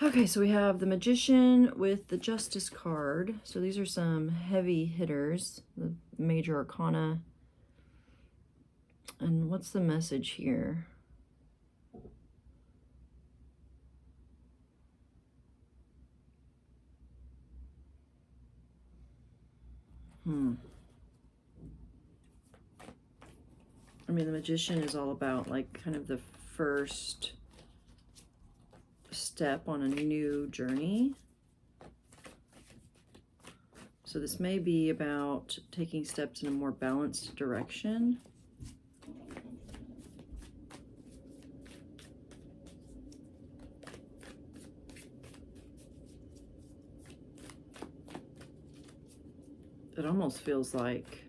Okay, so we have the Magician with the Justice card. So these are some heavy hitters, the major arcana. And what's the message here? I mean, the Magician is all about like kind of the first step on a new journey. So this may be about taking steps in a more balanced direction. It almost feels like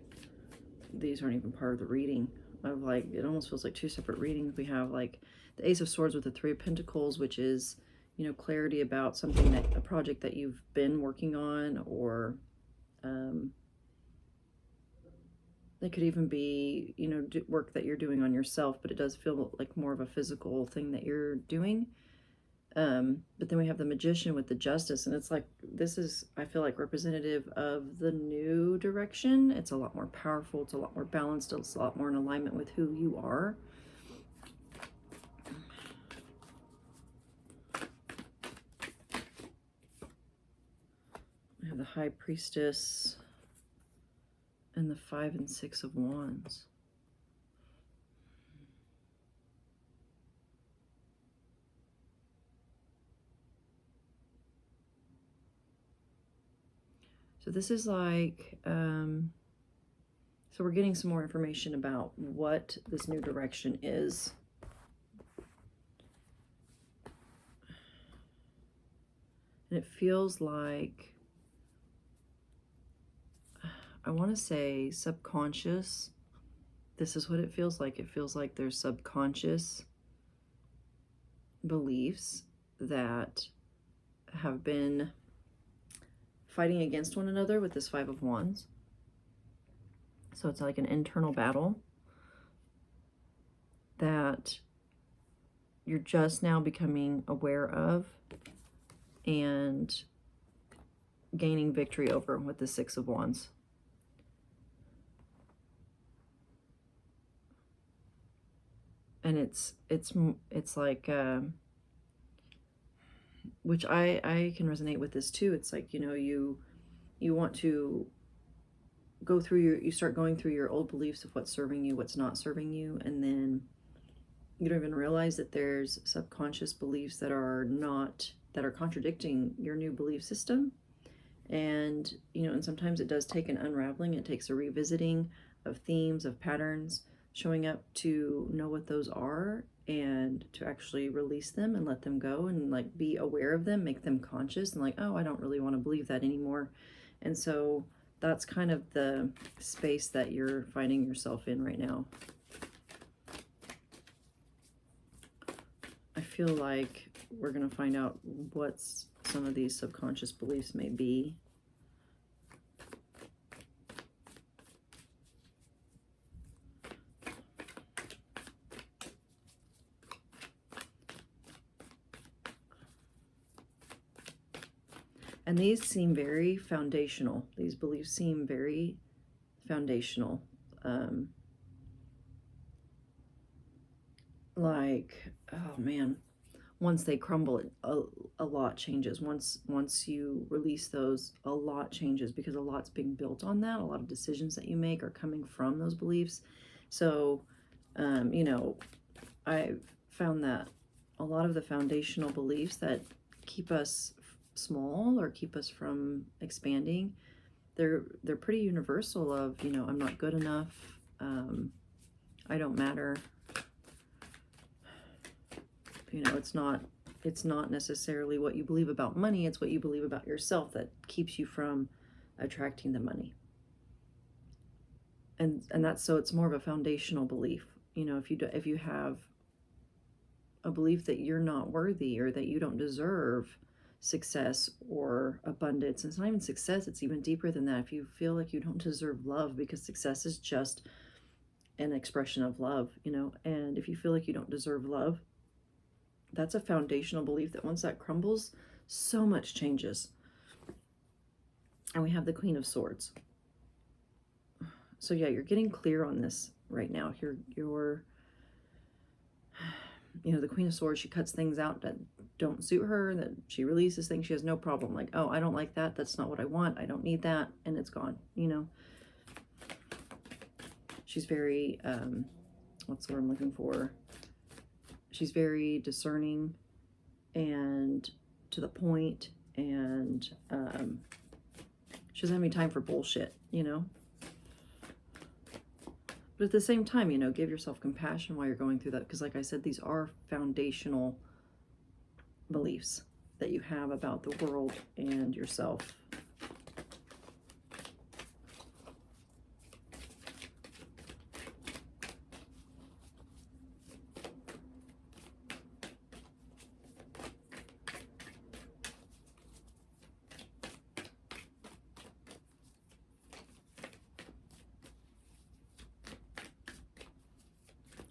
these aren't even part of the reading. Of like, it almost feels like two separate readings. We have like the Ace of Swords with the Three of Pentacles, which is, you know, clarity about something that, a project that you've been working on, or it could even be, you know, work that you're doing on yourself, but it does feel like more of a physical thing that you're doing. But then we have the Magician with the Justice, and it's like, this is, I feel like, representative of the new direction. It's a lot more powerful, it's a lot more balanced, it's a lot more in alignment with who you are. We have the High Priestess and the 5 and 6 of Wands. So this is like, so we're getting some more information about what this new direction is. And it feels like, I want to say subconscious. This is what it feels like. It feels like there's subconscious beliefs that have been fighting against one another with this 5 of Wands. So it's like an internal battle that you're just now becoming aware of and gaining victory over with the 6 of Wands. And it's like, which I can resonate with this too. It's like, you know, you want to go through you start going through your old beliefs of what's serving you, what's not serving you, and then you don't even realize that there's subconscious beliefs that are contradicting your new belief system. And, you know, and sometimes it does take an unraveling. It takes a revisiting of themes, of patterns, showing up to know what those are and to actually release them and let them go and like be aware of them, make them conscious, and like, oh, I don't really want to believe that anymore. And so that's kind of the space that you're finding yourself in right now. I feel like we're going to find out what some of these subconscious beliefs may be. And these seem very foundational. These beliefs seem very foundational. Like, oh man, once they crumble, a lot changes. Once you release those, a lot changes, because a lot's being built on that. A lot of decisions that you make are coming from those beliefs. So, you know, I've found that a lot of the foundational beliefs that keep us small or keep us from expanding, they're pretty universal. Of, you know, I'm not good enough, I don't matter. You know, it's not necessarily what you believe about money, it's what you believe about yourself that keeps you from attracting the money. And that's, so it's more of a foundational belief. You know, if you have a belief that you're not worthy or that you don't deserve success or abundance, and it's not even success, it's even deeper than that. If you feel like you don't deserve love, because success is just an expression of love, you know, and if you feel like you don't deserve love, That's a foundational belief that once that crumbles, so much changes. And we have the Queen of Swords. So yeah, you're getting clear on this right now. You're the Queen of Swords, she cuts things out that don't suit her, that she releases things she has no problem. Like, oh, I don't like that. That's not what I want. I don't need that. And it's gone, She's very, what's the word I'm looking for? She's very discerning and to the point, and she doesn't have any time for bullshit, But at the same time, give yourself compassion while you're going through that. Because like I said, these are foundational beliefs that you have about the world and yourself.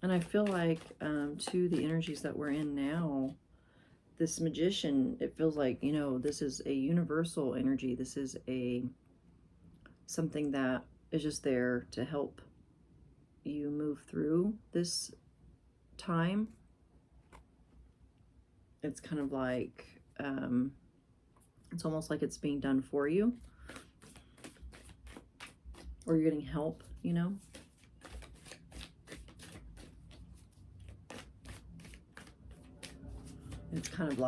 And I feel like, too, the energies that we're in now, this Magician, it feels like, this is a universal energy. This is something that is just there to help you move through this time. It's kind of like, it's almost like it's being done for you. Or you're getting help, It's kind of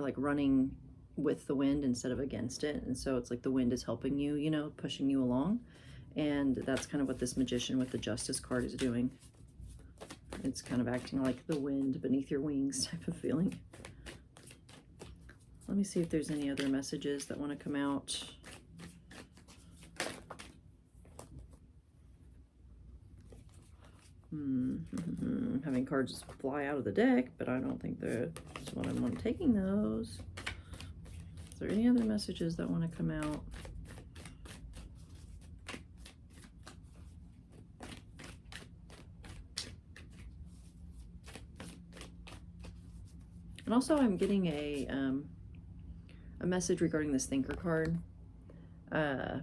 like running with the wind instead of against it. And so it's like the wind is helping you, pushing you along. And that's kind of what this Magician with the Justice card is doing. It's kind of acting like the wind beneath your wings type of feeling. Let me see if there's any other messages that want to come out. Having cards fly out of the deck, but I don't think that's what I'm taking those. Is there any other messages that want to come out? And also I'm getting a message regarding this Thinker card. I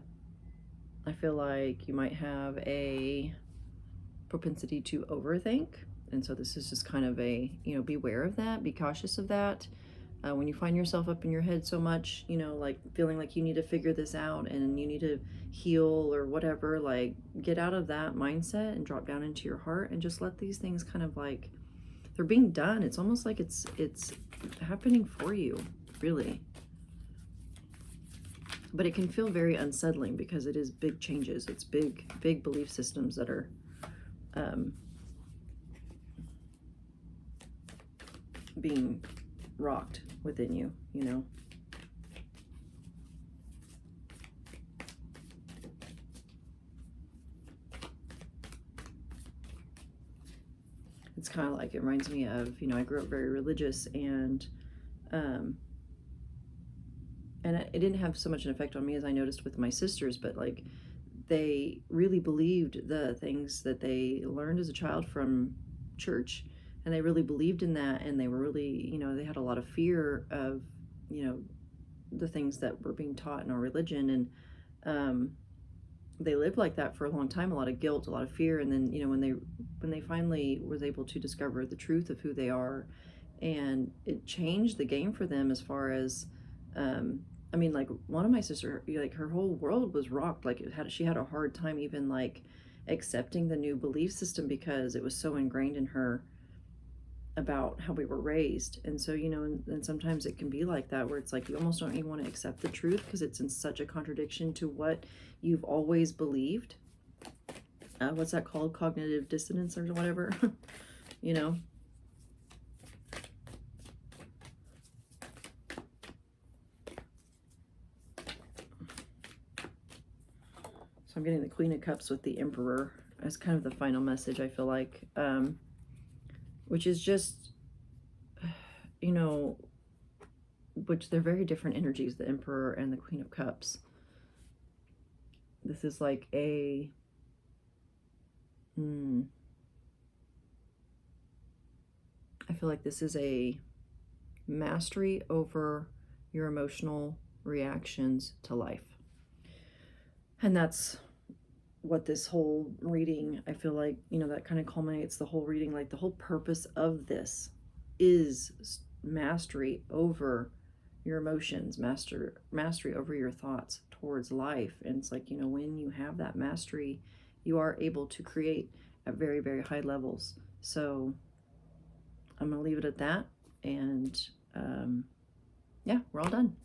feel like you might have a propensity to overthink, and so this is just kind of a beware of that, be cautious of that. When you find yourself up in your head so much, like feeling like you need to figure this out and you need to heal or whatever, like get out of that mindset and drop down into your heart and just let these things kind of like, they're being done. It's almost like it's happening for you, really. But it can feel very unsettling because it is big changes. It's big belief systems that are being rocked within you, It's kind of like, it reminds me of, I grew up very religious, and it didn't have so much an effect on me as I noticed with my sisters, but like they really believed the things that they learned as a child from church, and they really believed in that, and they were really, they had a lot of fear of, the things that were being taught in our religion, and they lived like that for a long time, a lot of guilt, a lot of fear, and then, when they finally was able to discover the truth of who they are, and it changed the game for them as far as, like one of my sisters, like her whole world was rocked. Like she had a hard time even like accepting the new belief system because it was so ingrained in her about how we were raised. And so, and sometimes it can be like that, where it's like you almost don't even want to accept the truth because it's in such a contradiction to what you've always believed. What's that called? Cognitive dissonance or whatever, So I'm getting the Queen of Cups with the Emperor as kind of the final message, I feel like, which is just, which they're very different energies, the Emperor and the Queen of Cups. This is like a, I feel like this is a mastery over your emotional reactions to life. And that's what this whole reading, I feel like, that kind of culminates the whole reading. Like the whole purpose of this is mastery over your emotions, mastery over your thoughts towards life. And it's like, when you have that mastery, you are able to create at very, very high levels. So I'm going to leave it at that. And yeah, we're all done.